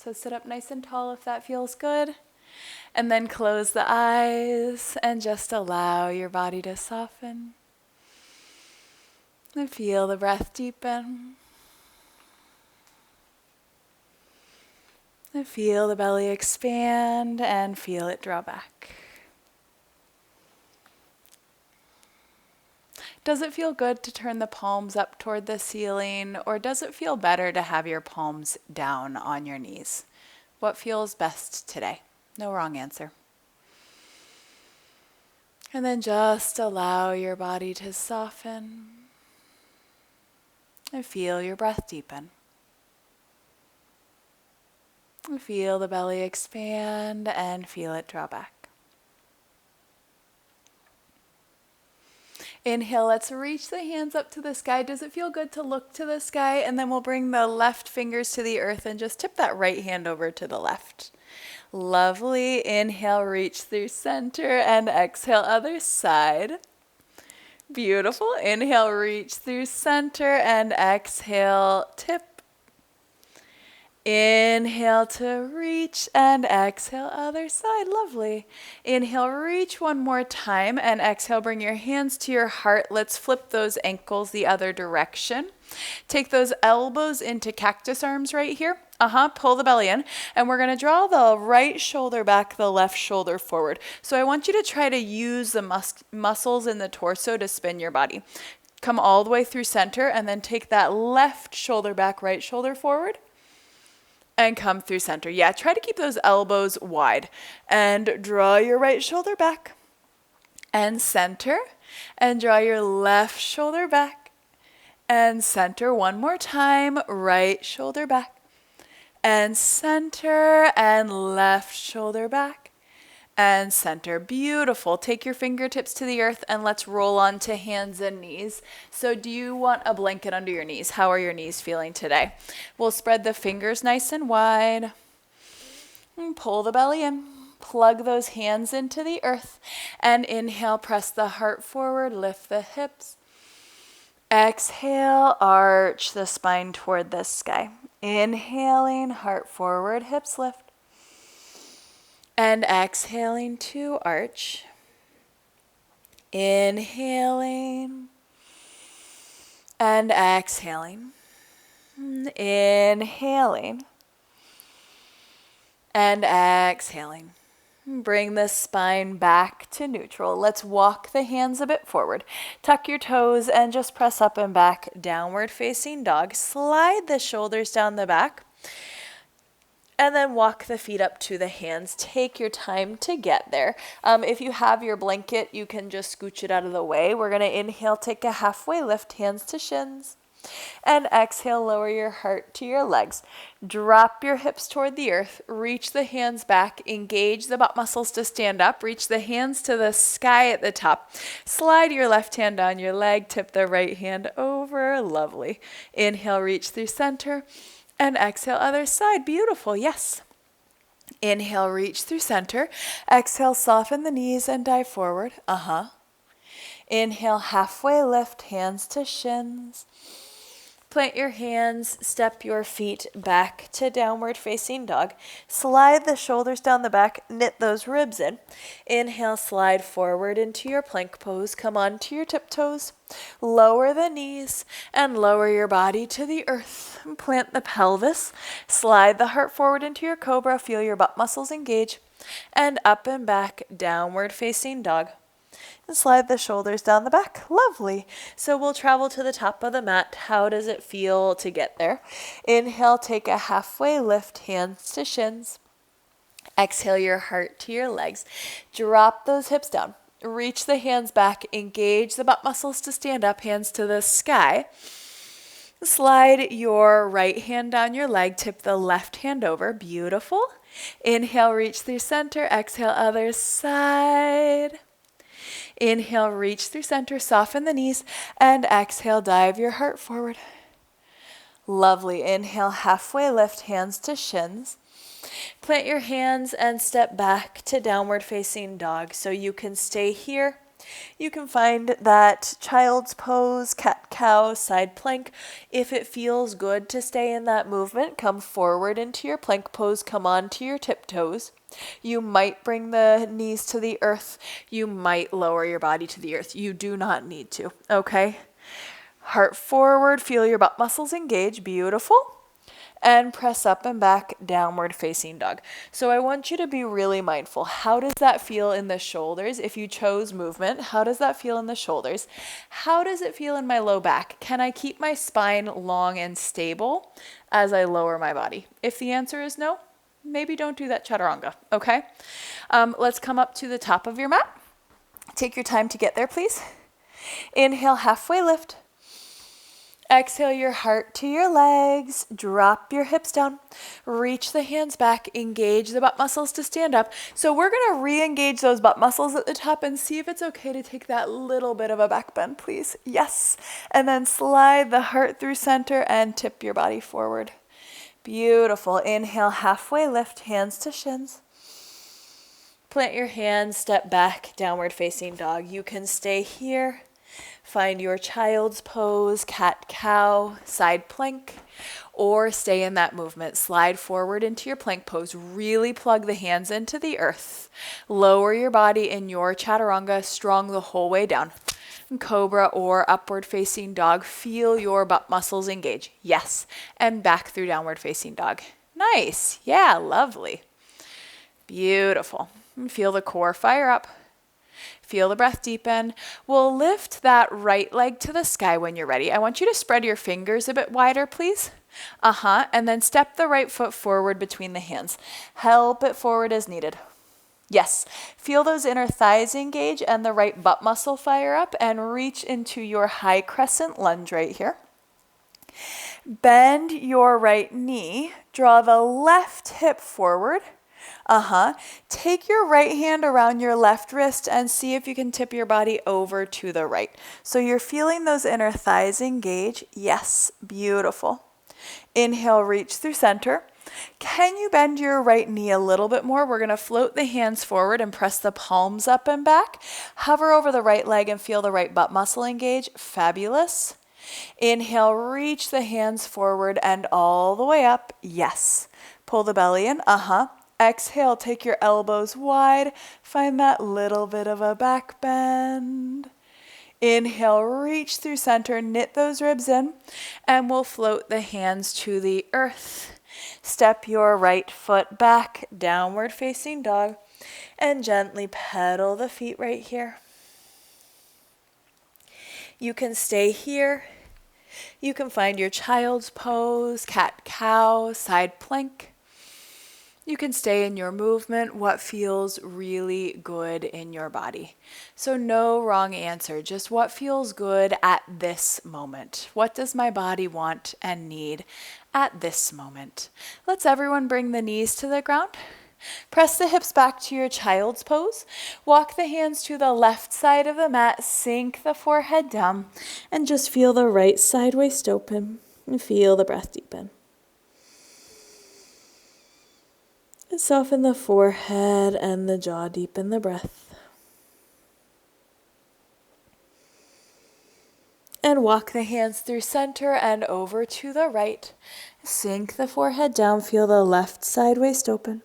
So sit up nice and tall if that feels good. And then close the eyes and just allow your body to soften. And feel the breath deepen. And feel the belly expand and feel it draw back. Does it feel good to turn the palms up toward the ceiling, or does it feel better to have your palms down on your knees? What feels best today? No wrong answer. And then just allow your body to soften and feel your breath deepen. And feel the belly expand and feel it draw back. Inhale, let's reach the hands up to the sky. Does it feel good to look to the sky? And then we'll bring the left fingers to the earth and just tip that right hand over to the left. Lovely. Inhale, reach through center, and exhale, other side. Beautiful. Inhale, reach through center, and exhale, tip. Inhale to reach and exhale other side. Lovely. Inhale, reach one more time and exhale, bring your hands to your heart. Let's flip those ankles the other direction. Take those elbows into cactus arms right here. Pull the belly in, and we're going to draw the right shoulder back, the left shoulder forward. So I want you to try to use the muscles in the torso to spin your body. Come all the way through center and then take that left shoulder back, right shoulder forward. And come through center. Yeah, try to keep those elbows wide. And draw your right shoulder back. And center. And draw your left shoulder back. And center one more time. Right shoulder back. And center. And left shoulder back. And center. Beautiful. Take your fingertips to the earth and let's roll onto hands and knees. So do you want a blanket under your knees? How are your knees feeling today? We'll spread the fingers nice and wide. And pull the belly in. Plug those hands into the earth. And inhale, press the heart forward, lift the hips. Exhale, arch the spine toward the sky. Inhaling, heart forward, hips lift. And exhaling to arch. Inhaling. And exhaling. Inhaling. And exhaling. Bring the spine back to neutral. Let's walk the hands a bit forward. Tuck your toes and just press up and back. Downward facing dog. Slide the shoulders down the back. And then walk the feet up to the hands. Take your time to get there. If you have your blanket, you can just scooch it out of the way. We're going to inhale, take a halfway lift, hands to shins. And exhale, lower your heart to your legs. Drop your hips toward the earth. Reach the hands back. Engage the butt muscles to stand up. Reach the hands to the sky at the top. Slide your left hand on your leg. Tip the right hand over. Lovely. Inhale, reach through center. And exhale, other side. Beautiful. Yes. Inhale, reach through center. Exhale, soften the knees and dive forward. Inhale, halfway lift, hands to shins. Plant your hands, step your feet back to downward facing dog. Slide the shoulders down the back, knit those ribs in. Inhale, slide forward into your plank pose. Come onto your tiptoes. Lower the knees and lower your body to the earth. Plant the pelvis. Slide the heart forward into your cobra. Feel your butt muscles engage. And up and back, downward facing dog. And slide the shoulders down the back. Lovely. So we'll travel to the top of the mat. How does it feel to get there? Inhale, take a halfway lift, hands to shins. Exhale your heart to your legs. Drop those hips down. Reach the hands back. Engage the butt muscles to stand up, hands to the sky. Slide your right hand down your leg. Tip the left hand over. Beautiful. Inhale, reach through center. Exhale, other side. Inhale, reach through center, soften the knees, and exhale, dive your heart forward. Lovely. Inhale, halfway lift, hands to shins. Plant your hands and step back to downward facing dog. So you can stay here You can find that child's pose, cat-cow, side plank. If it feels good to stay in that movement, come forward into your plank pose, come onto your tiptoes. You might bring the knees to the earth. You might lower your body to the earth. You do not need to, okay? Heart forward, feel your butt muscles engage, beautiful. And press up and back, downward facing dog. So I want you to be really mindful. How does that feel in the shoulders? If you chose movement, how does that feel in the shoulders? How does it feel in my low back? Can I keep my spine long and stable as I lower my body? If the answer is no, maybe don't do that chaturanga, okay? Let's come up to the top of your mat. Take your time to get there, please. Inhale, halfway lift. Exhale your heart to your legs, drop your hips down, reach the hands back, engage the butt muscles to stand up. So we're going to re-engage those butt muscles at the top and see if it's okay to take that little bit of a back bend, please. Yes. And then slide the heart through center and tip your body forward. Beautiful. Inhale, halfway lift, hands to shins. Plant your hands, step back, downward facing dog. You can stay here. Find your child's pose, cat-cow, side plank, or stay in that movement. Slide forward into your plank pose. Really plug the hands into the earth. Lower your body in your chaturanga, strong the whole way down. Cobra or upward facing dog. Feel your butt muscles engage. Yes. And back through downward facing dog. Nice. Yeah, lovely. Beautiful. And feel the core fire up. Feel the breath deepen. We'll lift that right leg to the sky when you're ready. I want you to spread your fingers a bit wider, please. And then step the right foot forward between the hands. Help it forward as needed. Yes. Feel those inner thighs engage and the right butt muscle fire up and reach into your high crescent lunge right here. Bend your right knee. Draw the left hip forward. Take your right hand around your left wrist and see if you can tip your body over to the right. So you're feeling those inner thighs engage. Yes, beautiful. Inhale, reach through center. Can you bend your right knee a little bit more? We're going to float the hands forward and press the palms up and back. Hover over the right leg and feel the right butt muscle engage. Fabulous. Inhale, reach the hands forward and all the way up. Yes. Pull the belly in. Exhale, take your elbows wide. Find that little bit of a back bend. Inhale, reach through center, knit those ribs in, and we'll float the hands to the earth. Step your right foot back, downward facing dog, and gently pedal the feet right here. You can stay here. You can find your child's pose, cat-cow, side plank. You can stay in your movement, what feels really good in your body. So no wrong answer, just what feels good at this moment. What does my body want and need at this moment? Let's everyone bring the knees to the ground. Press the hips back to your child's pose. Walk the hands to the left side of the mat, sink the forehead down, and just feel the right side waist open and feel the breath deepen. And soften the forehead and the jaw, deepen the breath. And walk the hands through center and over to the right. Sink the forehead down, feel the left side waist open.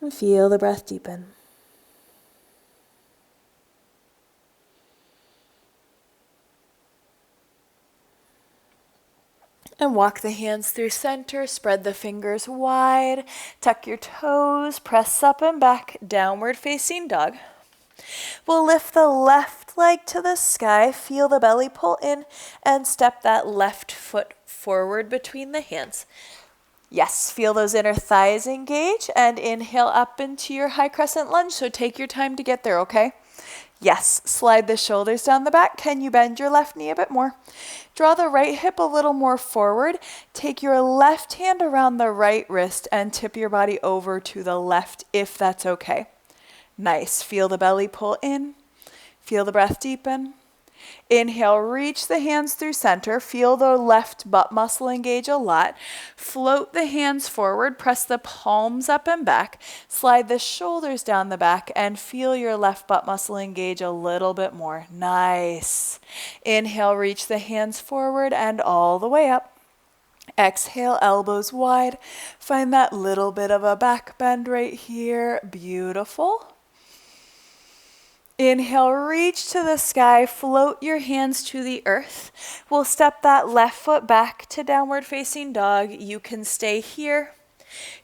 And feel the breath deepen. And walk the hands through center, spread the fingers wide, tuck your toes, press up and back, downward facing dog. We'll lift the left leg to the sky, feel the belly pull in, and step that left foot forward between the hands. Yes, feel those inner thighs engage, and inhale up into your high crescent lunge, so take your time to get there, okay? Yes, slide the shoulders down the back. Can you bend your left knee a bit more? Draw the right hip a little more forward. Take your left hand around the right wrist and tip your body over to the left if that's okay. Nice. Feel the belly pull in. Feel the breath deepen. Inhale, reach the hands through center. Feel the left butt muscle engage a lot. Float the hands forward. Press the palms up and back. Slide the shoulders down the back and feel your left butt muscle engage a little bit more. Nice. Inhale, reach the hands forward and all the way up. Exhale, elbows wide. Find that little bit of a back bend right here. Beautiful. Inhale, reach to the sky, float your hands to the earth. We'll step that left foot back to downward facing dog. You can stay here.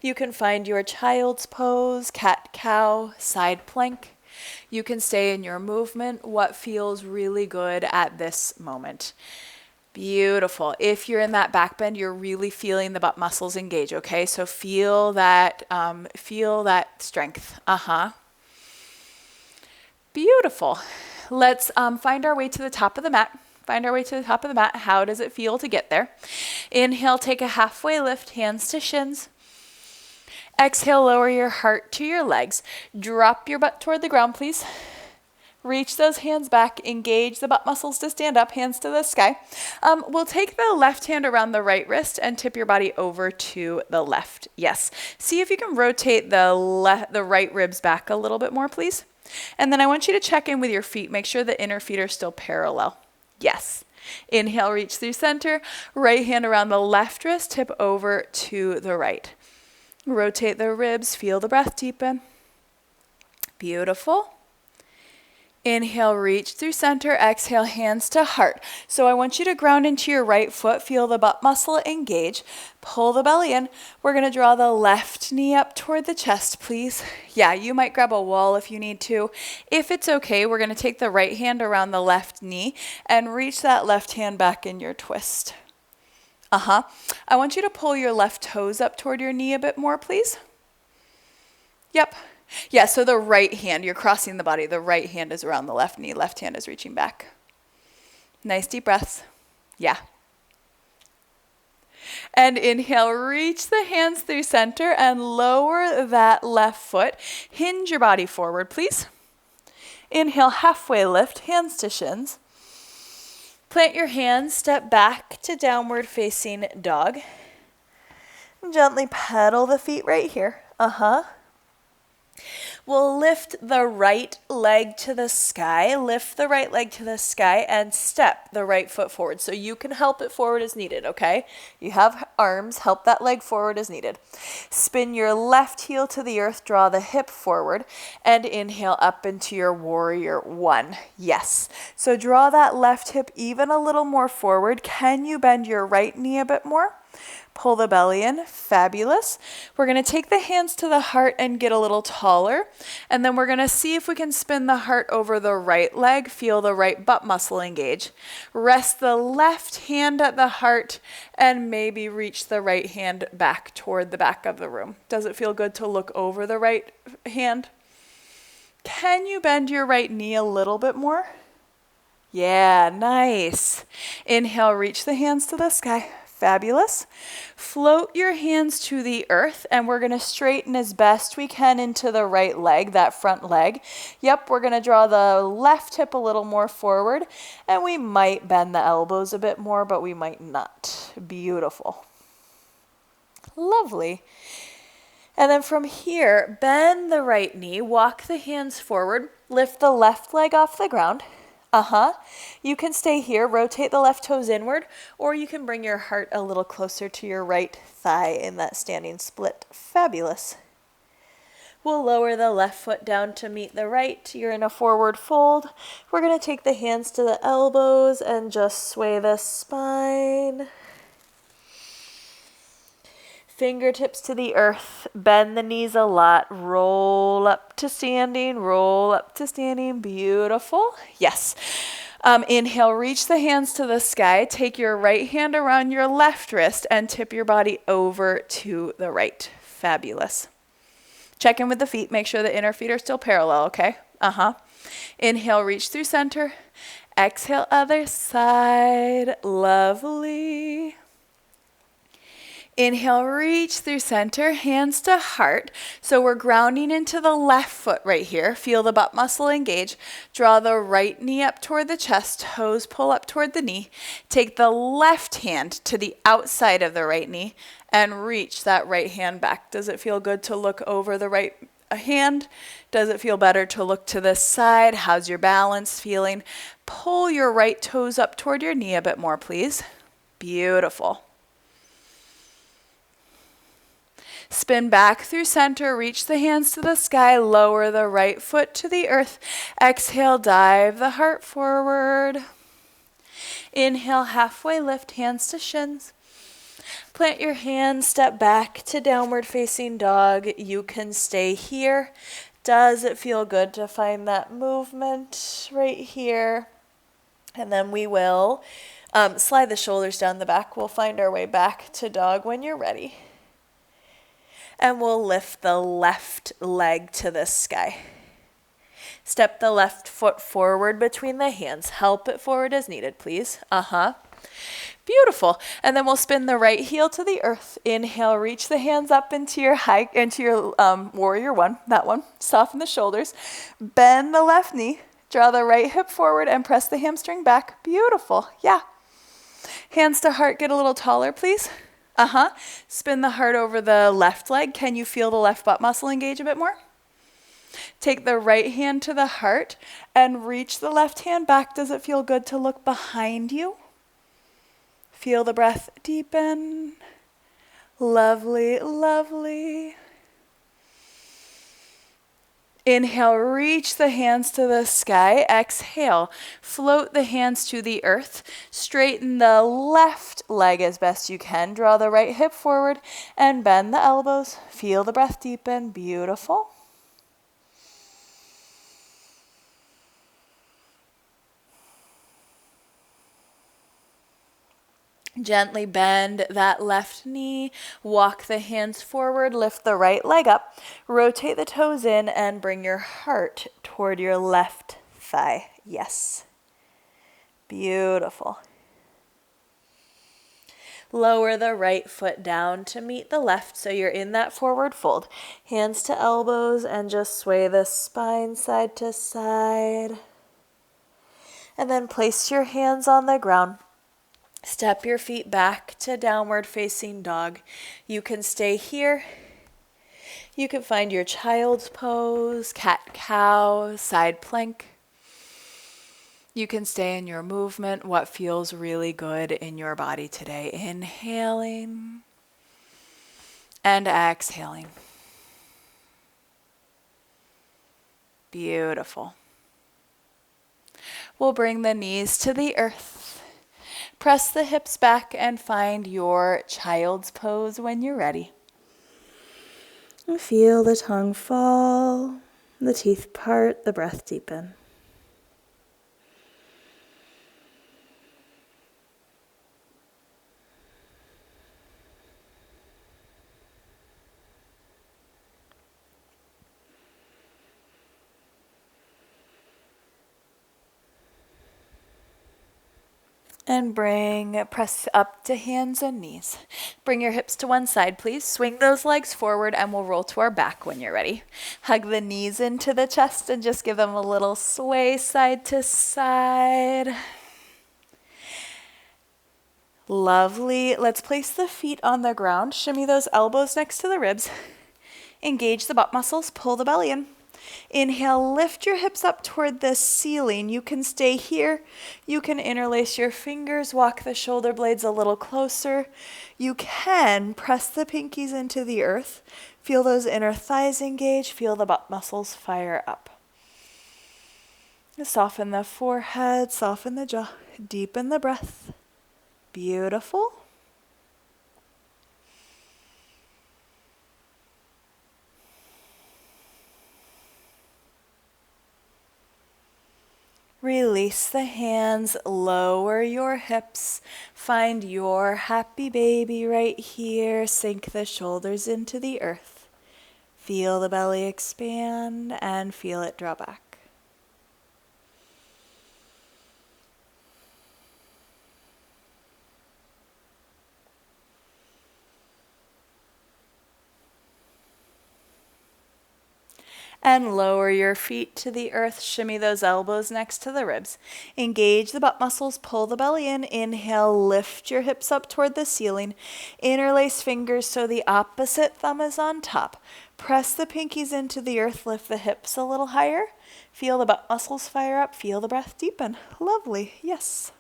You can find your child's pose, cat-cow, side plank. You can stay in your movement, what feels really good at this moment. Beautiful. If you're in that back bend, you're really feeling the butt muscles engage, okay? So feel that strength. Beautiful. Let's find our way to the top of the mat. Find our way to the top of the mat. How does it feel to get there? Inhale, take a halfway lift, hands to shins. Exhale, lower your heart to your legs. Drop your butt toward the ground, please. Reach those hands back, engage the butt muscles to stand up, hands to the sky. We'll take the left hand around the right wrist and tip your body over to the left. Yes. See if you can rotate the right ribs back a little bit more, please. And then I want you to check in with your feet. Make sure the inner feet are still parallel. Yes. Inhale, reach through center. Right hand around the left wrist, tip over to the right. Rotate the ribs. Feel the breath deepen. Beautiful. Inhale, reach through center. Exhale, hands to heart. So I want you to ground into your right foot. Feel the butt muscle engage. Pull the belly in. We're going to draw the left knee up toward the chest, please. Yeah, you might grab a wall if you need to. If it's okay, we're going to take the right hand around the left knee and reach that left hand back in your twist. I want you to pull your left toes up toward your knee a bit more, please. Yep. Yeah, so the right hand, you're crossing the body. The right hand is around the left knee. Left hand is reaching back. Nice deep breaths. Yeah. And inhale, reach the hands through center and lower that left foot. Hinge your body forward, please. Inhale, halfway lift, hands to shins. Plant your hands, step back to downward facing dog. Gently pedal the feet right here. We'll lift the right leg to the sky, lift the right leg to the sky, and step the right foot forward. So you can help it forward as needed, okay? You have arms, help that leg forward as needed. Spin your left heel to the earth, draw the hip forward, and inhale up into your warrior one. Yes. So draw that left hip even a little more forward. Can you bend your right knee a bit more? Pull the belly in. Fabulous. We're going to take the hands to the heart and get a little taller. And then we're going to see if we can spin the heart over the right leg. Feel the right butt muscle engage. Rest the left hand at the heart and maybe reach the right hand back toward the back of the room. Does it feel good to look over the right hand? Can you bend your right knee a little bit more? Yeah, nice. Inhale, reach the hands to the sky. Fabulous. Float your hands to the earth, and we're going to straighten as best we can into the right leg, that front leg. Yep, we're going to draw the left hip a little more forward, and we might bend the elbows a bit more, but we might not. Beautiful. Lovely. And then from here, bend the right knee, walk the hands forward, lift the left leg off the ground. You can stay here, rotate the left toes inward, or you can bring your heart a little closer to your right thigh in that standing split. Fabulous. We'll lower the left foot down to meet the right. You're in a forward fold. We're going to take the hands to the elbows and just sway the spine. Fingertips to the earth, bend the knees a lot, roll up to standing, roll up to standing. Beautiful. Yes. Inhale, reach the hands to the sky. Take your right hand around your left wrist and tip your body over to the right. Fabulous. Check in with the feet. Make sure the inner feet are still parallel, okay? Inhale, reach through center. Exhale, other side. Lovely. Inhale, reach through center, hands to heart. So we're grounding into the left foot right here. Feel the butt muscle engage. Draw the right knee up toward the chest, toes pull up toward the knee. Take the left hand to the outside of the right knee and reach that right hand back. Does it feel good to look over the right hand? Does it feel better to look to this side? How's your balance feeling? Pull your right toes up toward your knee a bit more, please. Beautiful. Spin back through center, reach the hands to the sky, lower the right foot to the earth. Exhale, dive the heart forward. Inhale, halfway lift, hands to shins. Plant your hands, step back to downward facing dog. You can stay here. Does it feel good to find that movement right here? And then we will slide the shoulders down the back. We'll find our way back to dog when you're ready. And we'll lift the left leg to the sky. Step the left foot forward between the hands. Help it forward as needed, please. Beautiful. And then we'll spin the right heel to the earth. Inhale, reach the hands up into your warrior one, that one. Soften the shoulders. Bend the left knee. Draw the right hip forward and press the hamstring back. Beautiful. Yeah. Hands to heart, get a little taller, please. Spin the heart over the left leg. Can you feel the left butt muscle engage a bit more? Take the right hand to the heart and reach the left hand back. Does it feel good to look behind you? Feel the breath deepen. Lovely, lovely. Inhale, reach the hands to the sky. Exhale, float the hands to the earth. Straighten the left leg as best you can. Draw the right hip forward and bend the elbows. Feel the breath deepen. Beautiful. Gently bend that left knee, walk the hands forward, lift the right leg up, rotate the toes in, and bring your heart toward your left thigh. Yes. Beautiful. Lower the right foot down to meet the left so you're in that forward fold. Hands to elbows and just sway the spine side to side. And then place your hands on the ground. Step your feet back to downward facing dog. You can stay here. You can find your child's pose, cat-cow, side plank. You can stay in your movement, what feels really good in your body today. Inhaling and exhaling. Beautiful. We'll bring the knees to the earth. Press the hips back and find your child's pose when you're ready. And feel the tongue fall, the teeth part, the breath deepen. And press up to hands and knees. Bring your hips to one side, please. Swing those legs forward and we'll roll to our back when you're ready. Hug the knees into the chest and just give them a little sway side to side. Lovely. Let's place the feet on the ground. Shimmy those elbows next to the ribs. Engage the butt muscles. Pull the belly in. Inhale, lift your hips up toward the ceiling. You can stay here. You can interlace your fingers, walk the shoulder blades a little closer. You can press the pinkies into the earth. Feel those inner thighs engage. Feel the butt muscles fire up. Soften the forehead, soften the jaw, deepen the breath. Beautiful. Release the hands, lower your hips, find your happy baby right here, sink the shoulders into the earth. Feel the belly expand and feel it draw back. And lower your feet to the earth. Shimmy those elbows next to the ribs. Engage the butt muscles. Pull the belly in. Inhale, lift your hips up toward the ceiling. Interlace fingers so the opposite thumb is on top. Press the pinkies into the earth. Lift the hips a little higher. Feel the butt muscles fire up. Feel the breath deepen. Lovely. Yes.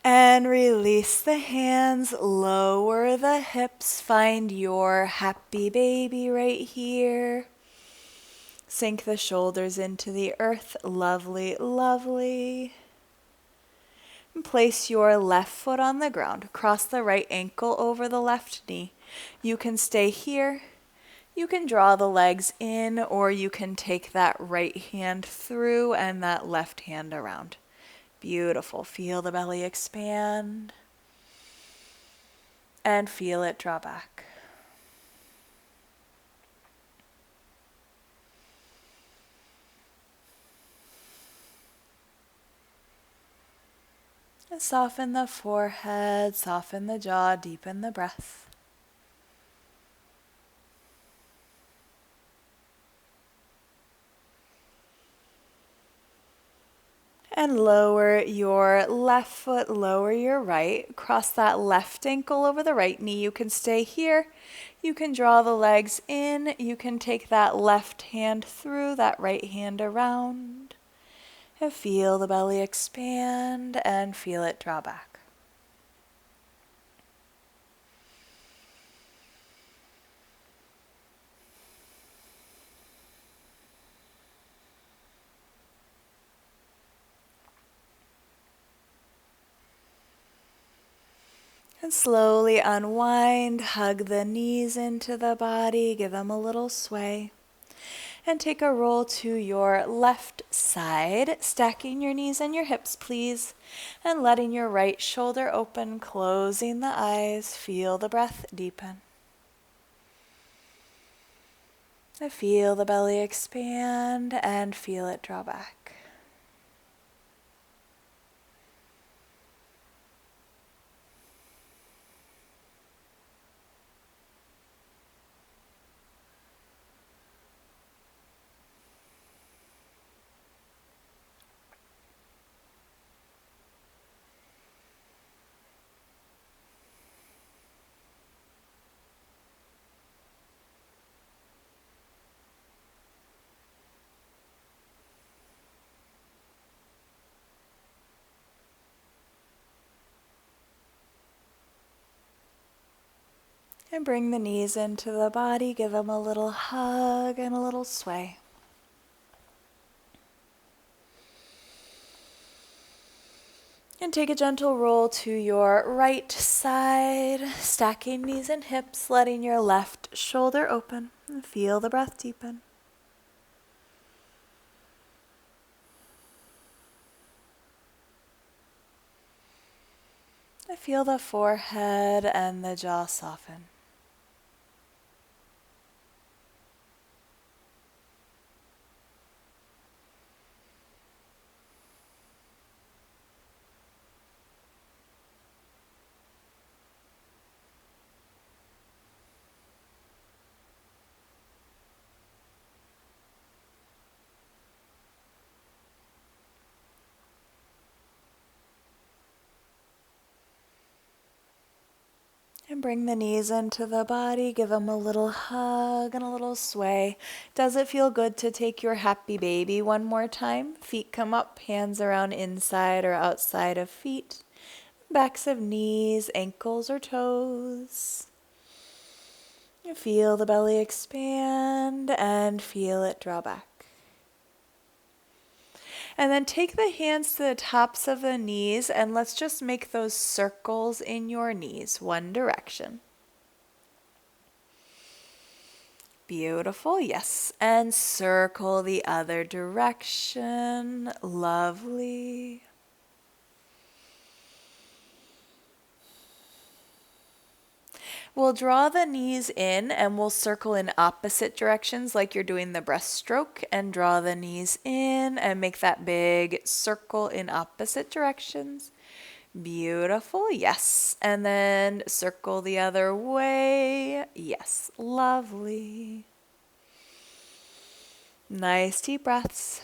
And release the hands, lower the hips, find your happy baby right here. Sink the shoulders into the earth, lovely, lovely. And place your left foot on the ground, cross the right ankle over the left knee. You can stay here, you can draw the legs in, or you can take that right hand through and that left hand around. Beautiful. Feel the belly expand and feel it draw back. And soften the forehead, soften the jaw, deepen the breath. And lower your left foot, lower your right. Cross that left ankle over the right knee. You can stay here. You can draw the legs in. You can take that left hand through, that right hand around. And feel the belly expand and feel it draw back. And slowly unwind, hug the knees into the body, give them a little sway. And take a roll to your left side, stacking your knees and your hips, please. And letting your right shoulder open, closing the eyes. Feel the breath deepen. And feel the belly expand and feel it draw back. And bring the knees into the body, give them a little hug and a little sway. And take a gentle roll to your right side, stacking knees and hips, letting your left shoulder open. And feel the breath deepen. And feel the forehead and the jaw soften. And bring the knees into the body, give them a little hug and a little sway. Does it feel good to take your happy baby one more time? Feet come up, hands around inside or outside of feet. Backs of knees, ankles or toes. You feel the belly expand and feel it draw back. And then take the hands to the tops of the knees and let's just make those circles in your knees, one direction. Beautiful, yes. And circle the other direction. Lovely. We'll draw the knees in and we'll circle in opposite directions like you're doing the breaststroke, and draw the knees in and make that big circle in opposite directions. Beautiful. Yes. And then circle the other way. Yes. Lovely. Nice deep breaths.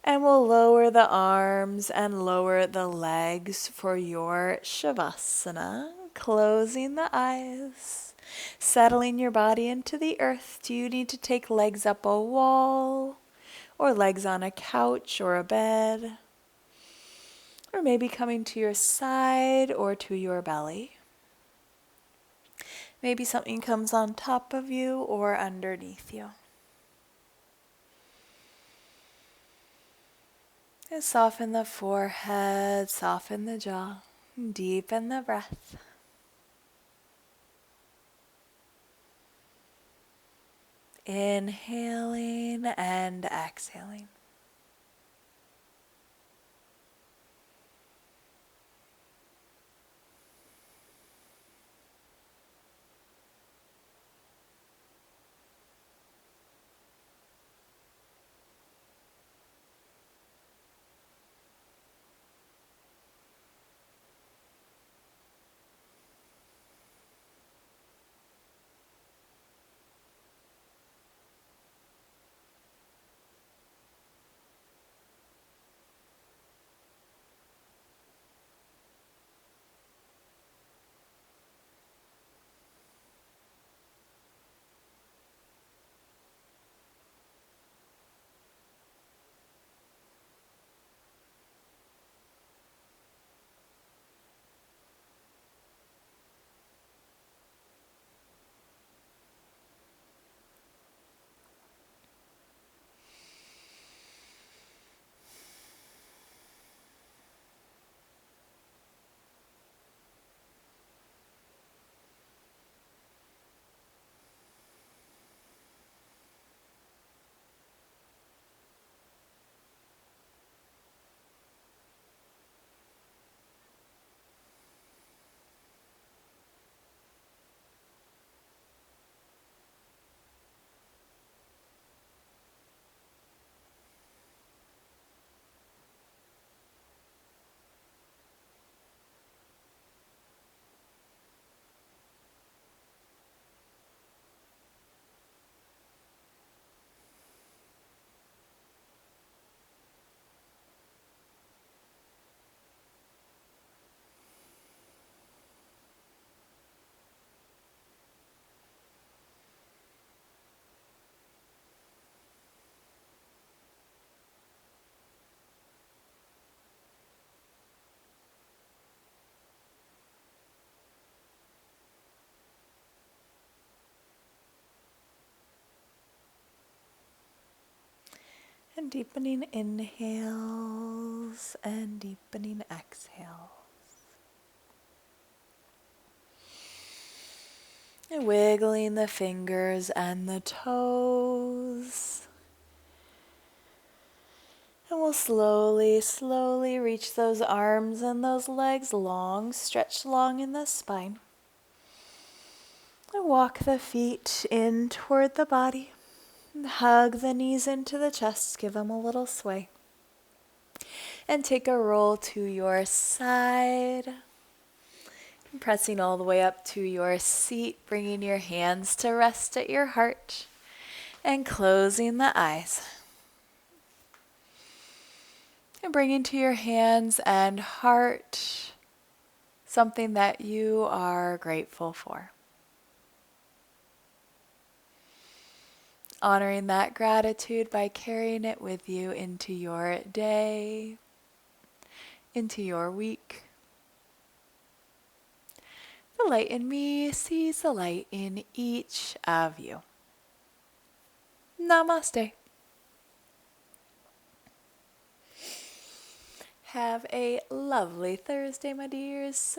And we'll lower the arms and lower the legs for your Shavasana. Closing the eyes. Settling your body into the earth. Do you need to take legs up a wall? Or legs on a couch or a bed? Or maybe coming to your side or to your belly. Maybe something comes on top of you or underneath you. And soften the forehead, soften the jaw, deepen the breath. Inhaling and exhaling. And deepening inhales and deepening exhales. And wiggling the fingers and the toes. And we'll slowly, slowly reach those arms and those legs long, stretch long in the spine. And walk the feet in toward the body. And hug the knees into the chest, give them a little sway. And take a roll to your side. Pressing all the way up to your seat, bringing your hands to rest at your heart. And closing the eyes. And bringing to your hands and heart something that you are grateful for. Honoring that gratitude by carrying it with you into your day, into your week. The light in me sees the light in each of you. Namaste. Have a lovely Thursday, my dears.